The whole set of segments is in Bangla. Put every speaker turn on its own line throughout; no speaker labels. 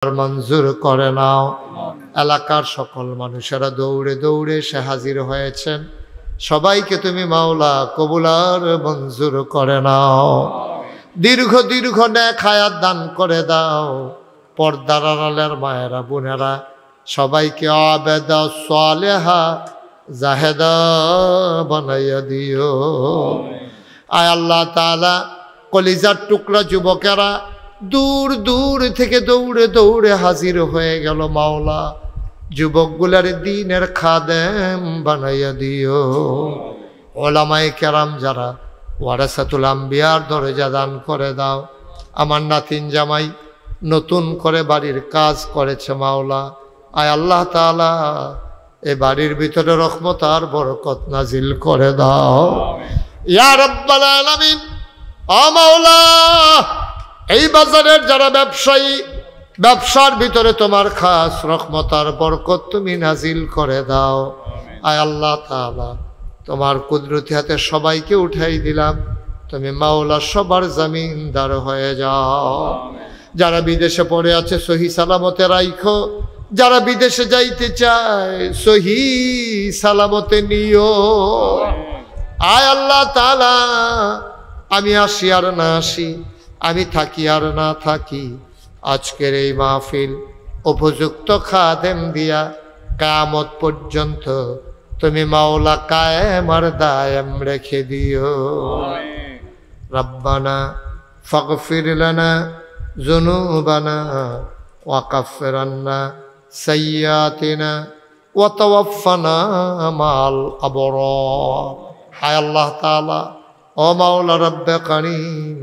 মঞ্জুর করে নাও। এলাকার সকল মানুষেরা দৌড়ে দৌড়ে সে হাজির হয়েছেন, সবাইকে তুমি মাওলা কবুল আর মঞ্জুর করে নাও। দীর্ঘ দীর্ঘ নেক হায়াত দান করে দাও। পর্দার আড়ালের মায়েরা বোনেরা সবাইকে আবেদা সালেহা জাহেদা বানাইয়া দিও। আয় আল্লাহ তাআলা, কলিজার টুকরা যুবকেরা দূর দূর থেকে দৌড়ে দৌড়ে হাজির হয়ে গেল মাওলা, যুবকগুলার দ্বীনের খাদেম বানাইয়া দিও। ওলামায়ে কেরাম যারা ওয়ারাসাতুল আম্বিয়ার দরজা দান করে দাও। আমার নাতিন জামাই নতুন করে বাড়ির কাজ করেছে মাওলা, আয় আল্লাহ তাআলা এ বাড়ির ভিতরে রহমত আর বরকত নাজিল করে দাও ইয়া রাব্বাল আলামিন। ও মাওলা, এই বাজারের যারা ব্যবসায়ী, ব্যবসার ভিতরে তোমার খাস রহমত আর বরকত তুমি নাজিল করে দাও। আয় আল্লাহ তাআলা, তোমার কুদরতি হাতে সবাইকে উঠাই দিলাম, তুমি মাওলা সবার জমিনদার হয়ে যাও। যারা বিদেশে পড়ে আছে সহি সালামতে রাইখো, যারা বিদেশে যাইতে চায় সহি সালামতে নিও। আয় আল্লাহ তাআলা, আমি আসি আর না আসি, আমি থাকি আর না থাকি, আজকের এই মাহফিল উপযুক্ত খাদেম দিয়া কিয়ামত পর্যন্ত তুমি মাওলা কায়েম আর দায়েম রেখে দিও। রব্বানা ফাগফির লানা যুনুবানা ওয়া কাফির আন্না সাইয়্যাতিনা ওয়া তাওয়াফফানা মাল আবরার। হায় আল্লাহ তাআলা, ও মাওলা রব্বে কারীম,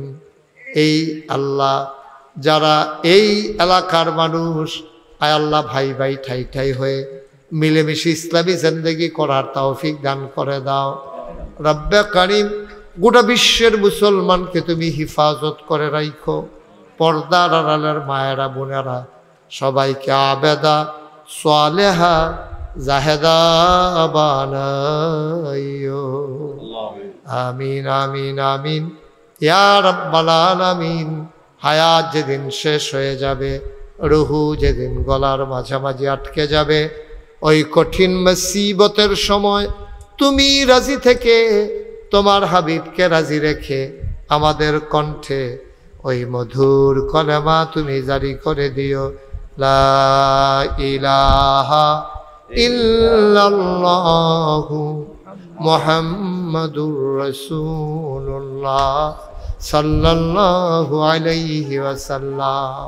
এই আল্লাহ যারা এই এলাকার মানুষ, আয় আল্লাহ ভাই ভাই ঠাই ঠাই হয়ে মিলেমিশে ইসলামী জিন্দেগি করার তৌফিক দান করে দাও। রব্বে কারীম, গোটা বিশ্বের মুসলমানকে তুমি হিফাজত করে রাখো। পর্দার আড়ালের মায়েরা বোনেরা সবাইকে আবেদা সালেহা জাহেদা বানাইও। আমিন আমিন আমিন ইয়া রাব্বাল আলামিন। হায়াত যেদিন শেষ হয়ে যাবে, রুহু যেদিন গলার মাঝামাঝি আটকে যাবে, ওই কঠিন মুসিবতের সময় তুমি রাজি থেকে তোমার হাবিবকে রাজি রেখে আমাদের কণ্ঠে ওই মধুর কলেমা তুমি জারি করে দিও, লা ইলাহা ইল্লাল্লাহু মুহাম্মাদুর রাসূলুল্লাহ সাল্লাল্লাহু আলাইহি ওয়াসাল্লাম।